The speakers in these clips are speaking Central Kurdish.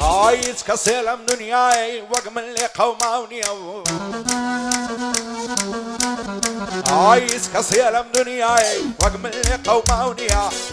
عايز كسلم دنياي وقم اللي قوماوني عايز كسلم دنياي وقم اللي قوماوني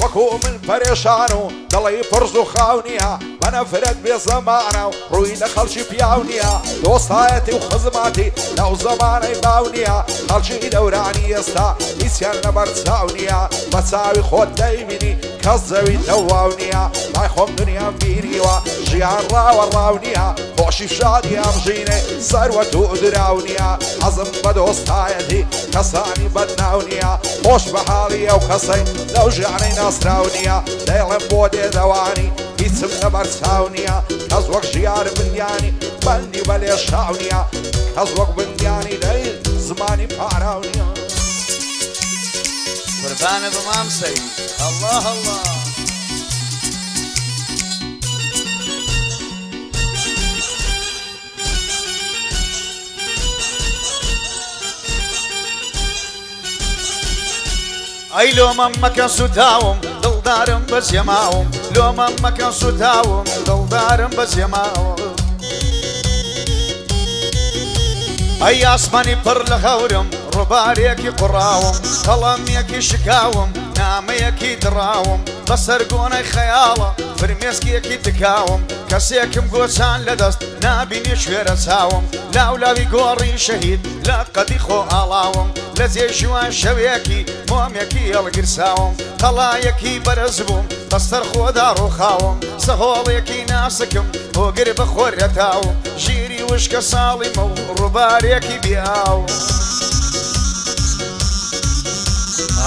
وكو من فريشانو ضلي فرزو خاونيا وانا فرد بزمانه روي دخل شي بياونيا دوستايتي وخزماتي لو زماني باونيا خلشي دوراني يستا نسيان نبرتاونيا بتساوي خود دايميني كزوي تواونيا لا يخوم دنيا فينيوا جيان راونيا خوشي شادي امجيني ثروة دراونيا عزم بدوستايتي كساني بدناونيا خوش بحالي او كسي لو جعني ناصراونيا دايلم بودي دواني اسم نبرتاونيا كزوك جيار بندياني بندي بلي شاونيا كزوك بندياني دايل زماني باراونيا قربان بمام سيد الله الله اي لو ممك سداوم دلدارم بس يماوم لو ممك سداوم دلدارم بس يماوم اي اسماني بر لخورم رباريكي قراوم قلميكي شكاوم ناميكي دراوم بسرقوني خيالة فرميسكيكي تكاوم كسيكم قوسان لدست نابيني شوير ساوم لا ولاوي قوري شهيد لا قدي خو الاوم لزي جوان شويكي موميكي القرساوم قلايكي برزبوم بستر خو دارو خاوم سهوليكي ناسكم وقرب خورتاوم جيري وشك صالمو رباريكي بياوم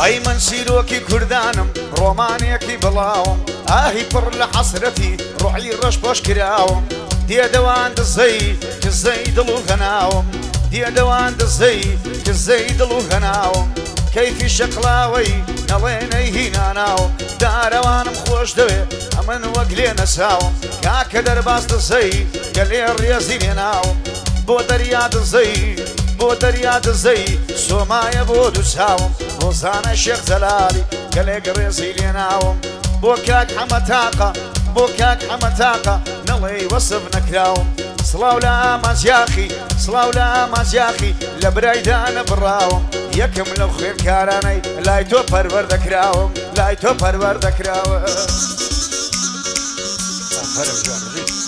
هاي من سيروكي كردانم رومانيكي بلاوم اهي بر لحسرتي روحي رش بوش كراوم دي دوان دزي كزي دلو غناوم دي دوان دزي كزي دلو غناوم كيفي شقلاوي نليني هنا ناوم داروانم خوش دوي امن وقلي نساوم كاك درباس دزي قلي الريازي ناوم بو دريا دزي بو دريا دزي سومايا بو دوساوم روزانا شيخ زلالي قلق ريزي ناوم بوكاك حمتاقة بوكاك حمتاقة نلي وصف نكراوم صلاو لا مزياخي صلاو لا مزياخي لبرايدان براوم يكم لو خير كاراني لايتو پرور دكراوم لايتو پرور دكراوم فرم جارجي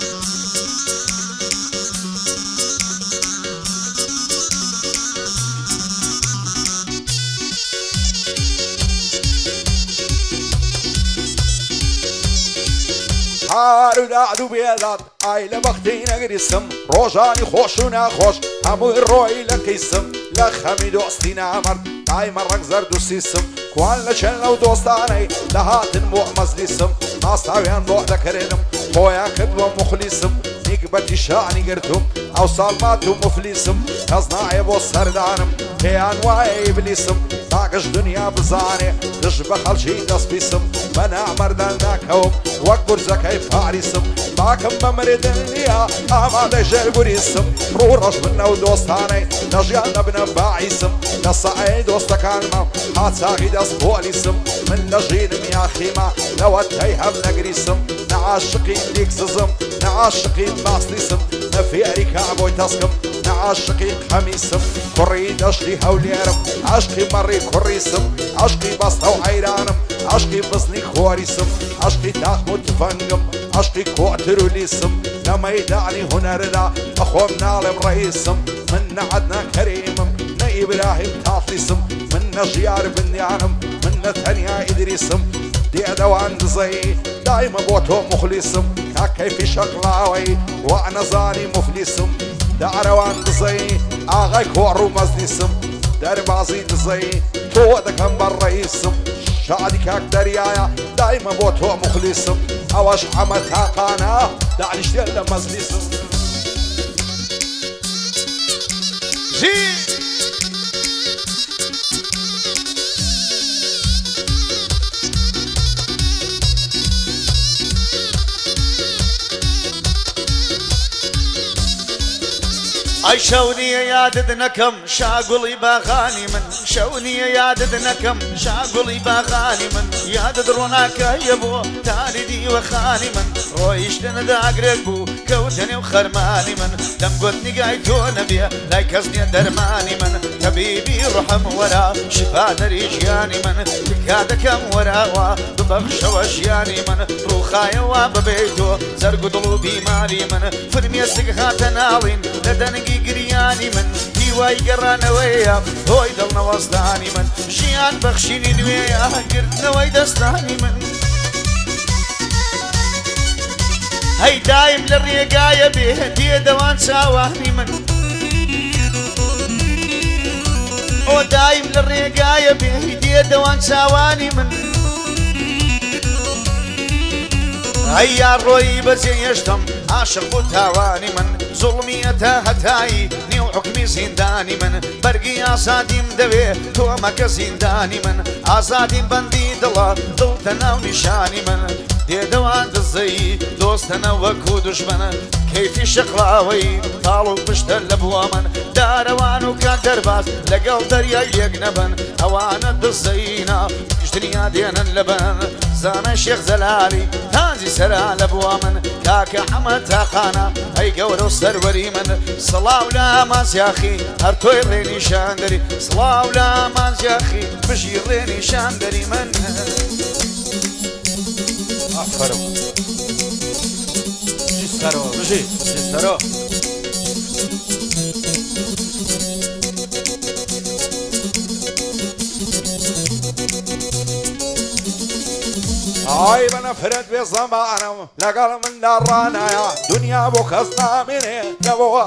حارو دعدو بيضات اي لبختي نقرسم روجاني خوشونا خوش همو الروي لكيسم لخمي دوستي نامر دايما رقزر دوسيسم كوان لشن لو دوستاني لهاتن مو مزلسم ناس تاويان بو ذكرنم خويا كدو مخلصم نقبتي شاني قرتم او صالماتو مفلسم كزناعي بو سردانم كيان واي ابليسم داقش دنيا بزاني دشبه خلشي نصبيسم منع مردان داكهم وقبر زكاي فارسم باكم بمرد النيا آماده جربوريسم رو رش منو دوستاني نجيان ابن باعيسم نصعي دوستكان ما حاتساقي داس بوليسم من نجين ميا خيمة لو اتيهم نقريسم نعاشقين ليك ززم نعاشقين باصليسم نفيري كعبوي تسكم نعاشقين خميسم كريد اشقي هوليرم عشقي مري كريسم عشقي بسطو عيرانم عشقي بصني خوريسم عشقي تاخد فنقم عشقي كوعترو ليسم لما يدعني هنردا اخوم نالم رئيسم من عدنا كريمم نا ابراهيم تاطليسم من جيار بنيانم من ثانيا ادريسم دي دوان زي دايما بوتو مخلصم كيف شقلاوي وانا زاني مفلسم دعروان زي اغاي كورو مزلسم دربازي زي تو دكم بالرئيسم شادي كاك دريايا دايما بوتو مخلصم اوش عمتها قانا دعني شتل مزلسم جي اي شوني يا ددنكم شاقولي باغاني من شوني يا ددنكم شاقولي باغاني من يا ددروناك يبو تاردي وخاني من ڕۆیشتە نەداگرێت بوو کەوتە نێو خەرمانی من دەم گوت نیگای تۆ نەبێ لای کەس نیە دەرمانی من تەبیبی ڕحم وەرا شفا دەری ژیانی من تکا دەکەم وەراوە ببەخشەوە ژیانی من ڕووخایەوە ببێت تۆ زەرگ و دڵ و بیماری من فرمێسک هاتە ناڵین لە دەنگی گریانی من هیوای گەڕانەوەیە هۆی دڵنەوەستانی من ژیان بەخشینی نوێیە گرتنەوەی دەستانی من هەی دایم لە ڕێگایە بێ دێدەوان چاوانی من ئۆ دایم لە ڕێگایە بێ دێدەوان چاوانی من ئەی یار ڕۆیی بەجێ هێشتم عاشق بوو تاوانی من زوڵمیەتە هەتایی نێو حکمی زیندانی من بەرگی ئازادیم دەوێ تۆمەکە زیندانی من ئازادیم بەندی دڵە دڵتە ناو نیشانی من دێدەوان دزەی دۆستەنە وەکو دوژمنە کەیفی شەقڵاوەی تاڵ و پشتە لە بووە من دارەوان و کات دەرباز لەگەڵ دەریای یەک نەبن ئەوانە دزەینە گشتنیا دێنن لەبن زانە شێخ جەلالی تاجی سەرا لە بووە من کاکە حەمەد تاقانە ئەی گەورە و سەروەری من سڵاو لە ئامانزیاخی هەر تۆی ڕێنیشان دەری سڵاو لە ئامانزیاخی بژی ڕێنیشان دەری من ئافەرم سەرەوە بژی سەرەوە ئای بە نەفرەت بێ زەمانم لەگەڵ مندا ڕانایە دنیا بۆ کەس نامێنێ لەبەوە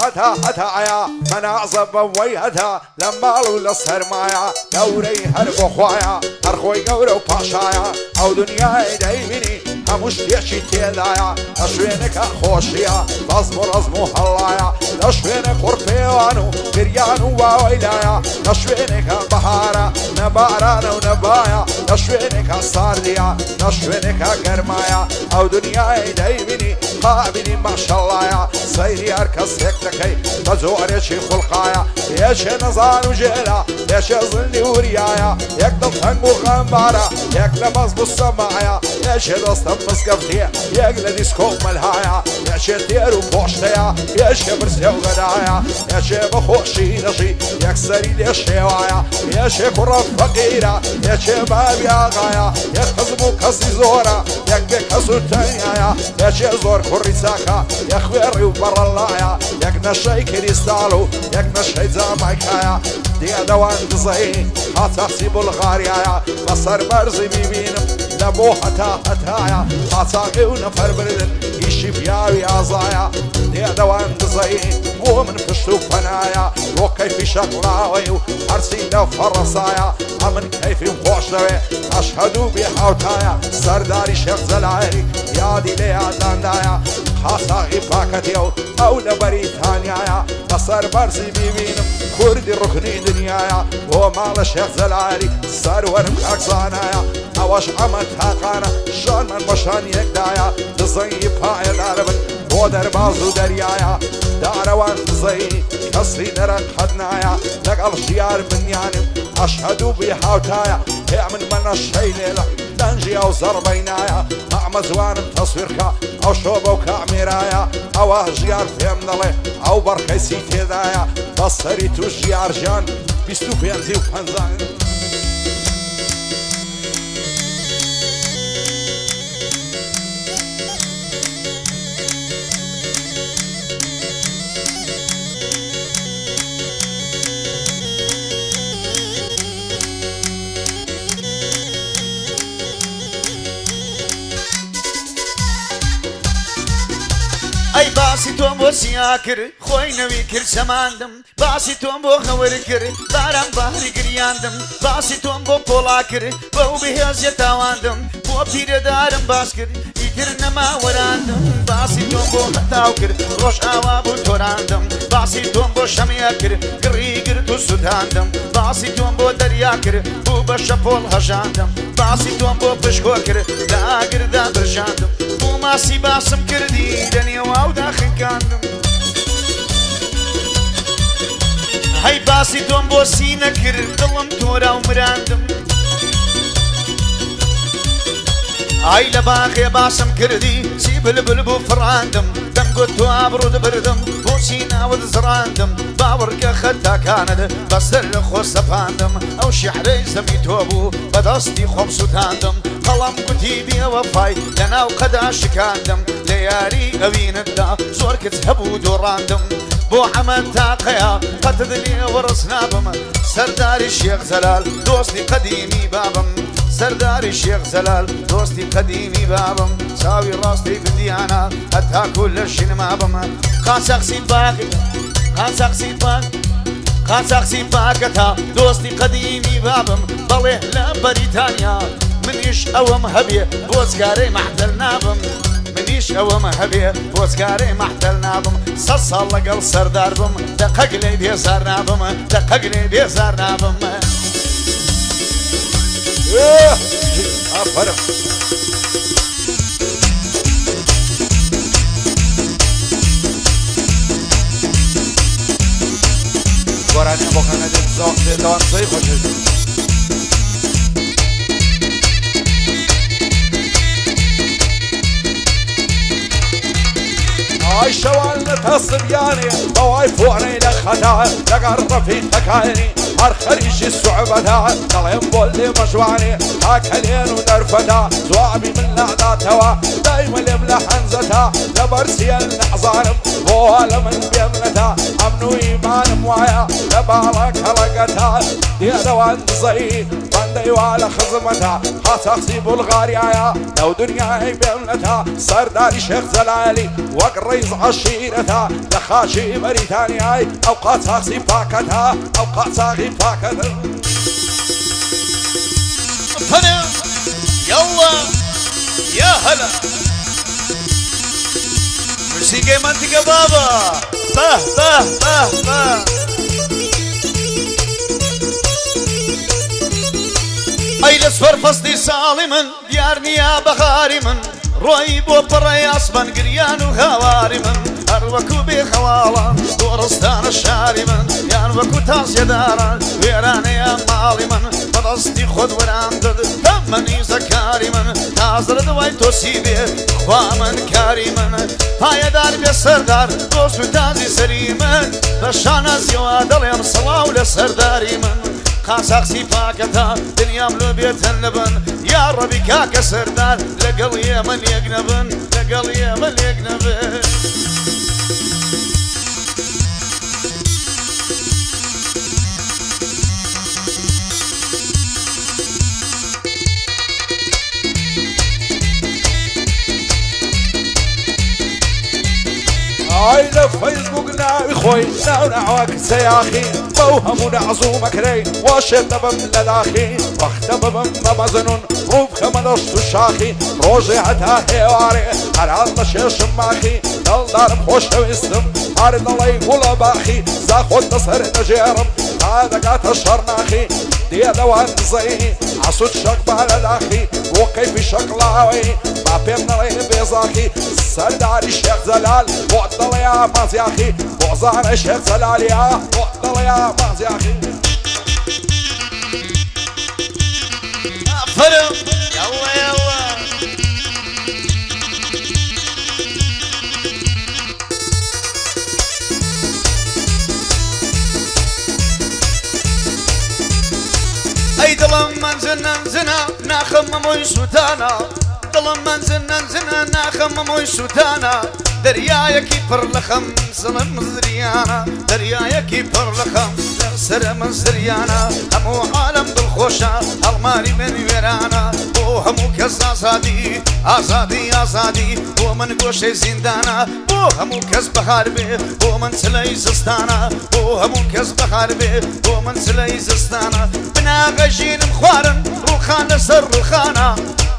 هەتایە مەنازە بەوەی هەتا لە ماڵ و لە سەرمایە گەورەی هەر بۆ خوایە هەر خۆی گەورە و پاشایە ئەو دنیای دەیبینی هەموو شتێکی تێدایە لە شوێنێکە خۆشیە بەزم و ڕەزم و هەڵایە لە شوێنە قورپێوان و گریان و واوەیلایە لە شوێنێکە بەهارە نەبارانە و نەبایە لە شوێنێکە ساردیە لە شوێنێکە گەرمایە ئەو دنیای دەیبینی قابلی ماشەڵایە سەیری هەر کەسێک دەکەی بە جۆرێکی خوڵقایە یەکێ نەزان و ژێرە یەکێ زڵنی وریایە یەک دڵتەنگ و غەمبارە یەک لە بەزم و سەمایە یەکێ دۆستە مزگەفتیە یەک لە دیسکۆ مەلهایە یەکێ تێر و پۆشتەیە یەکێ برسێ و گەدایە یەکێ بەخۆشی دەژی یەکسەری لێ شێوایە یەکێ کوڕە فەقیرە یەکێ بابی ئاغایە یەک حەزم و کەسی زۆرە یەک بێ کەس و تەنیایە یەکێ زۆر کوڕی چاکە یەک خوێڕی و بەڕەڵایە یەک نەشەی کریستاڵ و یەک نەشەی جامایکایە دێدەوان دزەی قاچاقچی بولغاریایە بەسەر بەرزی بیبینم لە بۆ هەتایە قاچاقی و نەفەربردن ئیشی پیاوی ئازایە دێدەوان دزەی بۆ من پشت و پەنایە بۆ کەیفی شەقڵاوەی و هەرچی لەو فەڕەسایە ئەمن کەیفیم خۆش دەوێ ئەشهەد و بێ هاوتایە سەرداری شێخ جەلایری یادی لێ یاداندایە قاچاقی پاکەتیە و ئەو لە بەریتانیایە بەسەر بەرزی بیبینم کوردی ڕوکنی دنیایە بۆ ماڵە شێخ جەلایری سەروەرم کاکزانایە ئەوەش ئەمە تاقانە شانمان بەشان یەکدایە دزەنگی پایەدارە بن بۆ دەرباز و دەریایە دارەوان دزەی کەسی دەرەن قەدنایە لەگەڵ ژیار بنیانم ئەشهەد و بێ هاوتایە هێ من منە شەی لێلە دەنجی ئەو زەڕبەینایە ئەمە جوانم تەسویرکە ئەو شۆ بەو کامێرایە ئەوە ژیار پێم دەڵێ ئەو بەڕکەسی تێدایە بەسەری تو ژیار ژیان 25 و 50. ئەی باسی تۆم بۆ سیا کرد خۆی نەوی کرد شەماندم باسی تۆم بۆ خەوەر کرد باران بەهری گریاندم باسی تۆم بۆ پۆڵا کرد بەو بەهێزیە تاواندم بۆ پیرەدارم باس کرد ئیتر نەما وەراندم باسی تۆم بۆ هەتاو کرد ڕۆژ ئاوا بوو تۆراندم باسی تۆم بۆ شەمیا کرد گڕی گرت و سوتاندم باسی تۆم بۆ دەریا کرد بوو بە شەپۆڵ هەژاندم باسی تۆم بۆ پشکۆ کرد لە ئاگردا برژاندم بوو ماسی باسم کردی لە نێواودا خنکاندم هەی باسی تۆم بۆ سینە کرد دڵم تۆرا و مراندم ئای لە باخێ باسم کردی چی بلبل بوو فڕاندم دەم گوت تو ئابڕوود بردم بۆچی ناوت زڕاندم باوەڕکە خەتاکانت بەسەر لە خۆ سەپاندم ئەو شیعرەی زەمی تۆ بوو بەدەستی خۆم سوتاندم هەڵام گوتی بێوەفای لەناو قەدا شکاندم لە یاری ئەوینتدا زۆر کچ هەبوو دۆڕاندم بۆ حەمەد تاقەیە قەتت لێ وەڕس نابم سەرداری شێخ زەلال دۆستی قەدیمی بابم سەرداری شێخ زەلال دۆستی قەدیمی بابم چاوی ڕاستی بردیانە هەتاکو لە ژینما بم قاچەقسی باقی قاچەقسی باق قاچەقسی باکەتا دۆستی قەدیمی بابم بەڵێ لە بەریتانیا منیش ئەوەم هەبێ بۆزگارەی مەحتەل نابم منیش ئەوەم هەبێ بۆزگارەی مەحتەل نابم سەد ساڵ لەگەڵ سەردار بم دەقەک لێ بێزار نابم دەقەک لێ بێزار نابم ئافەرم گۆرانیان بۆ خەنەدێت دێتەوان قسەی خۆشێت ئای شەوان لە تەسبیانێ بەوای فۆنەی لە خەتا لەگەڕ ڕەفیقەکانی هەر خەریشی سوعبەتا دەڵێم بۆ لێ مەژوانێ تاکە لێن و دەرفەتا جوابی من ناداتەوە دایمە لێم لە حەنزەتا لەبەر سیەن نەحزانم بۆ لە من بێمنەتا ئەمن و ئیمانم وایە لە باڵە کەڵەگەتا دێدەوان دزەی بەندەی وا لە خزمەتا قاچەقسی بولغاریایە لەو دنیای بێمنەتا سەرداری شێخ زەلالی وەک ڕیز عەشیرەتا لە خاچی بەریتانیای ئەو قاچاقسی پاکەتا ئەو قاچاقی پاکەتا هەنە یاڵڵا یا هەلا موسیقی منطقە بابا بەه بەه بەه بەه ئەی لە سوەر فەسڵی ساڵی من دیار نییە بەخاری من ڕۆی بۆ پڕی ئاسمان گریان و هاواری من هەر وەکو بێخەواڵان دۆڕستانە شاری من یان وەکو تاسیێداران وێرانەیە ماڵی من بەدەستی خۆت وەراندت دەمەنی زەکاری من تازرە دوای تۆسی بێ خوا من کاری من پایەدار بێ سەردار دۆست و تازی سەری من بە شانەزیەوە دەڵێم سەڵاو لە سەرداری من قاچاقسی پاکەتا دنیام لۆ بێتەن لەبن یا ڕەبی کاکە سەردار لەگەڵ ئێمە لێک نەبن لەگەڵ ئێمە لێک نەبن ئای لە فەیسبوک ناوی خۆی ناو ناوە کچەیاخی بەو هەموو نەعزوومەکرەی واشێت دەبم لە داخی وەختە ببم بە مەزنون ڕوو بکەمە دەشت و شاخی ڕۆژێ هەتا هێوارێ هەران بە شێشم ماخی دڵدارم خۆشەویستم هەر دەڵی گوڵە باخی زاخۆت بەسەر دەژێڕم تا دەگاتە شەڕناخی دێدەوان دزەی عسوود شەق با لە داخی بۆ کەیفی شەقڵاوی با پێم دەڵێ بێزاخی سەرداری شێخ زەلال بۆ دەڵێیا مازیاخی بۆ زانە شێخ زەلالیا بۆ دەڵێیا مازیاخی ئافەرم یاڵڵا یاڵڵا ئەی دڵم من زنە ناخەم مەمۆی سووتانە دڵم من زنە ناخەم مەمۆی سووتانە دەریایەکی پڕ لە خەم زڵم مزریانە دەریایەکی پڕ لە خەم سرە من زریانە هەموو عالەم دڵخۆشە هەڵماری من وێرانە بۆ هەموو کەس ئازادی ئازادی ئازادی بۆ من گۆشەی زیندانە بۆ هەموو کەس بەهار بێ بۆ من چلەی زستانە بۆ هەموو کەس بەهار بێ بۆ من چلەی زستانە بناغەژینم خوارن ڕووخان لەسەر ڕووخانە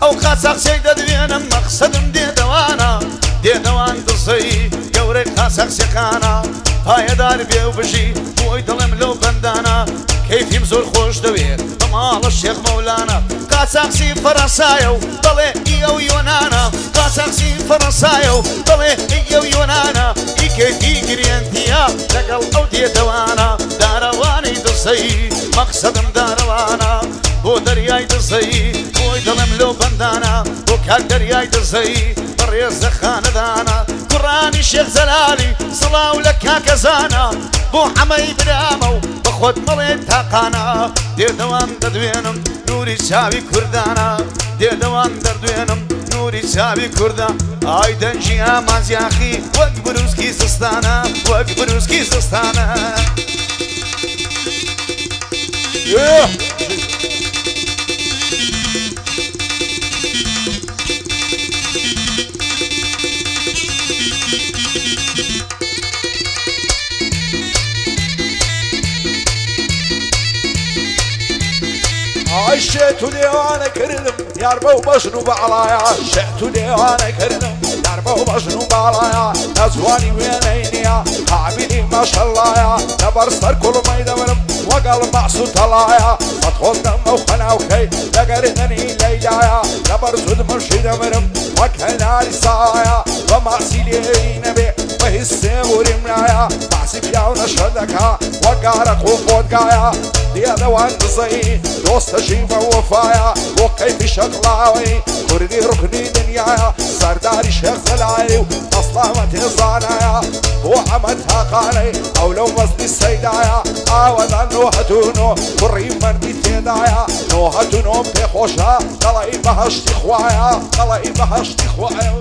ئەو قاچاقچەی دەدوێنم مەقسەدم دێدەوانە دێدەوان دڵسەی گەورەی قاچاقچەکانە پایەدار بێ و بژی بۆی دڵم لەو بەندانە کەیفیم زۆر خۆش دەوێت بە ماڵە شێخ مەولانە قاچاقچی فەڕەنسایە و بەڵێ ئەو یۆنانە قاچاقچی فەڕەنسایە و بەڵێ ئەو یۆنانە ئی کەیفی گرێنتیە لەگەڵ ئەو دێدەوانە دارەوانی دڵسەی مەقسەدم دارەوانە بۆ دەریای دڵسەی بۆی دڵم لەو بەندانە بۆ کات دەریای دزەی بەڕێزە خانەدانە کوڕانی شێخ جەلالی سڵاو لە کاکەزانە بۆ حەمەی برامە و بە خۆت مەڵێت تاقانە دێدەوام دەدوێنم نوری چاوی کوردانە دێدەوام دەردوێنم نوری چاوی کوردان ئای دەنجی ئامانزیاخی وەک بروسکی زستانە وەک بروسکی زستانە ئای شێت و دێوانە کردم یار بەو بەژن و بەعڵایە شێت و دێوانە کردم یار بەو بەژن و باڵایە نەزوانی وێنەی نییە قابلی ماشەڵایە لەبەر سەر کوڵمەی دەبرم وەگەڵ مەعس و تەڵایە بەتۆزدەم ئەو خەناوکەی لەگەردنی لەیلایە لەبەر زود مەشی دەبرم وەک هەناری سایە بە ماسی لێی نەبێ بە هیچ سێوریم نایە ماسی پیاو نەشە دەکا وەگارە قوڵبۆتگایە دێدەوان دزەی دۆستەژی بە وەفایە بۆ کەیفی شەقڵاوی کوردی ڕوکنی دنیایە سەرداری شێخ جەلالی و ئەسڵامە تێزانایە بۆ ئەمە تاقانەی ئەو لەو مەزنی سەیدایە ئاوەدان نۆهەتونۆ کوڕی مەردی تێدایە نۆهەتونۆ پێخۆشە دەڵی بەهەشتی خوایە دەڵی بەهەشتی خوایە